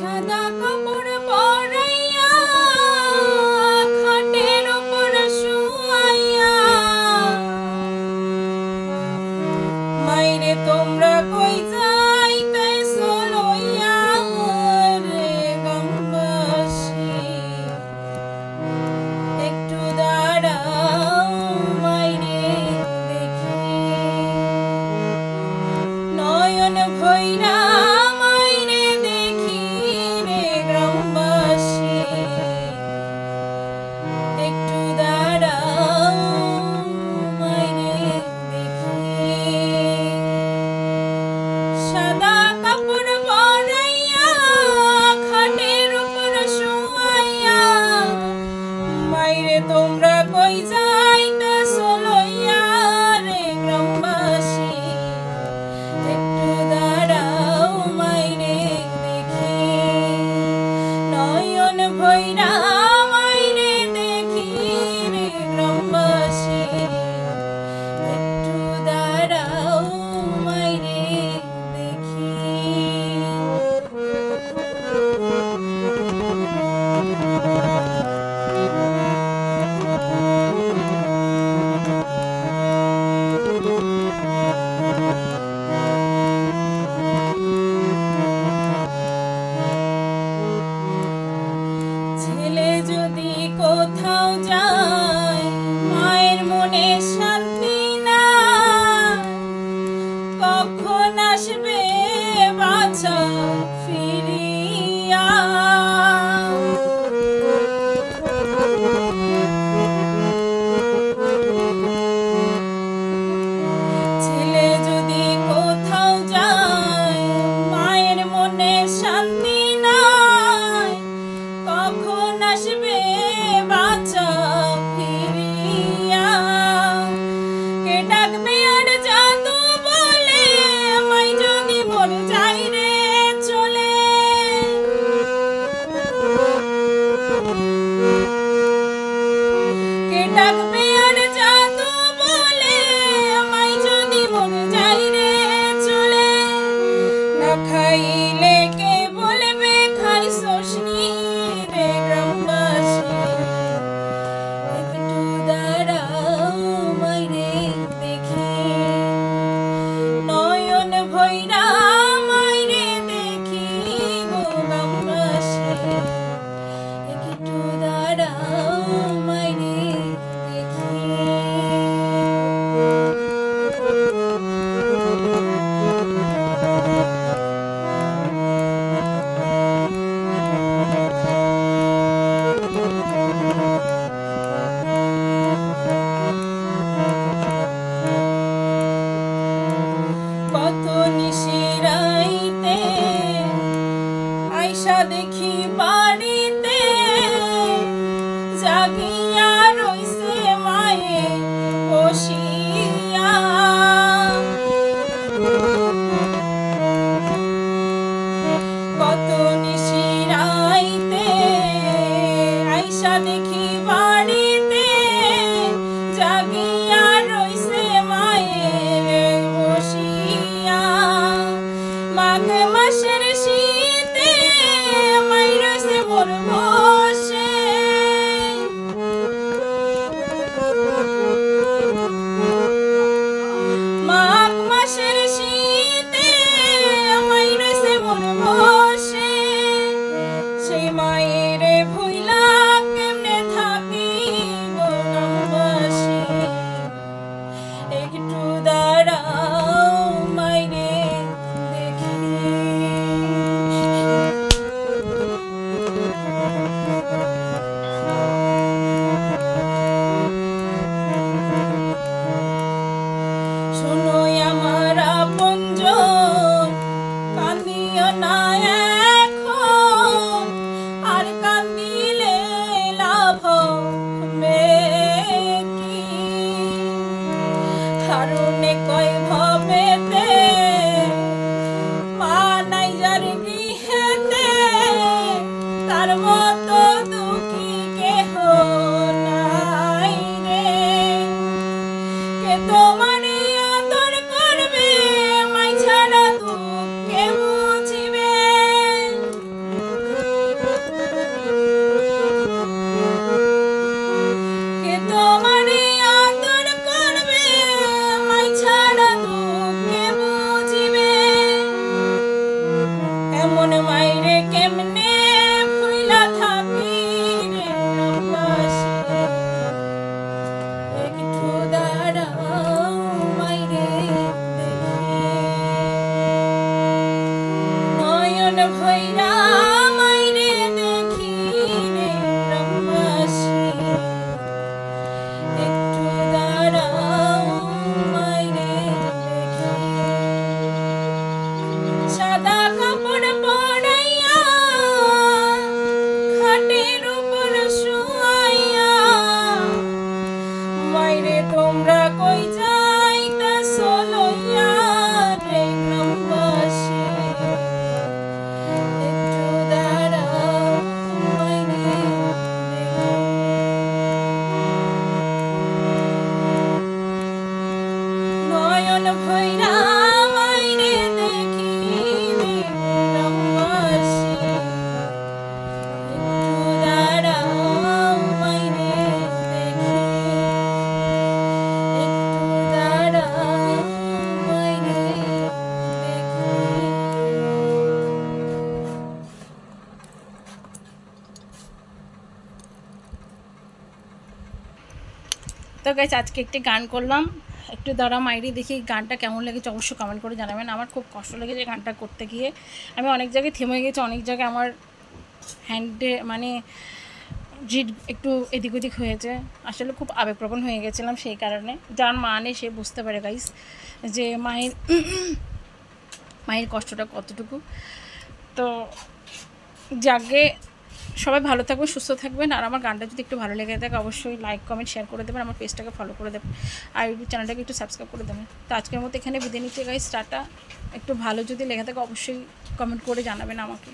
সাদা কাপড় পরাইয়া খাটের উপর শুয়াইয়া মাইরে তোমরা কই যাইতেছো লইয়া রে গ্রামবাসী একটু দাঁড়াও মাইরে দেখি নয়ন ভৈরা মাইরে দেখি রে গ্রামবাসী একটু দাঁড়াও মাইরে দেখি সাদা কাপড় পরাইয়া খাটের উপর শুয়াইয়া মাইরে তোমরা কই যাইতেছো লইয়া রে গ্রামবাসী একটু দাঁড়াও মাইরে দেখি নয়ন ভৈরা মাইরে দেখি রে গ্রামবাসী একটু দাঁড়াও মাইরে দেখি ছেলে যদি কোথাও যায় মায়ের মনে শান্তি না কখন আসবে বাছা ফিরিয়া ছেলে যদি কোথাও যায় মায়ের মনে শান্তি নাই কখন আসবে বাচ্চা ফিরিয়া কে ডাকবে আর জাদু বলে মাই যদি মর যাই রে চলে কে ডাকবে আর জাদু বলে মাই যদি মর যাই রে চলে না খাইলে কে বলবে খাইছস নি রে গ্রামবাসী একটু দাঁড়াও মাইরে দেখি নয়ন ভৈরা মাইরে দেখি গো গ্রামবাসী একটু দাঁড়াও মাইরে দেখি কত নিশিরাইতে আইসা দেখি বাড়িতে জাগিয়া রইছে মায়ে বসিয়া কত নিশিরাইতে আইসা দেখি বাড়িতে জাগিয়া রইছে মায়ের বসিয়া মাঘ মাসের শীতে মাই রইছে মোর বসে মাঘ মাসের শীতে মাই রইছে মোর বসে সেই মায়ের ভুইলা কেমনে থাকি গো গ্রামবাসী একটু দাঁড়াও মাইরে দেখি শোনো আমার আপনজন কান্দিও না এখন আর কান্দিলে লাভ হবে কি হারুনে কয় ভবেতে মা নাই যার গৃহেতে তার মতো দুঃখী কেহ নাই রে কে তোমারে আদর করবে মাই ছাড়া দুঃখ কে বুঝিবে এমন মাইরে কেমনে ভুইলা থাকি রে গ্রামবাসী, একটু দাঁড়াও মাইরে দেখি। নয়ন ভৈরা মাইরে দেখি রে গ্রামবাসী, একটু দাঁড়াও মাইরে দেখি। সাদা কাপড় পরাইয়া খাটের উপর শুয়াইয়া, মাইরে তোমরা কই যাইতাছো লইয়া রে গ্রামবাসী, একটু দাঁড়াও মাইরে দেখি। নয়ন ভৈরা মাইরে দেখি রে গ্রামবাসী, একটু দাঁড়াও মাইরে দেখি, একটু দাঁড়াও মাইরে দেখি। তো গাইস আজকে একটি গান করলাম, একটু দাঁড়া মাইরি দেখি। গানটা কেমন লেগেছে অবশ্যই কমেন্ট করে জানাবেন। আমার খুব কষ্ট লেগেছে গানটা করতে গিয়ে, আমি অনেক জায়গায় থেমে গেছি, অনেক জায়গায় আমার হ্যান্ডে মানে জিট একটু এদিক ওদিক হয়েছে। আসলে খুব আবেগপ্রবণ হয়ে গেছিলাম, সেই কারণে। যার মা নেই সে বুঝতে পারে গাইস যে মায়ের কষ্টটা কতটুকু। তো যাকে সবাই ভালো থাকবেন, সুস্থ থাকবেন। আর আমার গানটা যদি একটু ভালো লেগে থাকে অবশ্যই লাইক কমেন্ট শেয়ার করে দেবেন, আমার পেজটাকে ফলো করে দেবেন, আর ইউটিউব চ্যানেলটাকে একটু সাবস্ক্রাইব করে দেবেন। তো আজকের মতো এখানে বিদায় নিচ্ছি গাইস, টাটা। একটু ভালো যদি লেগে থাকে অবশ্যই কমেন্ট করে জানাবেন আমাকে।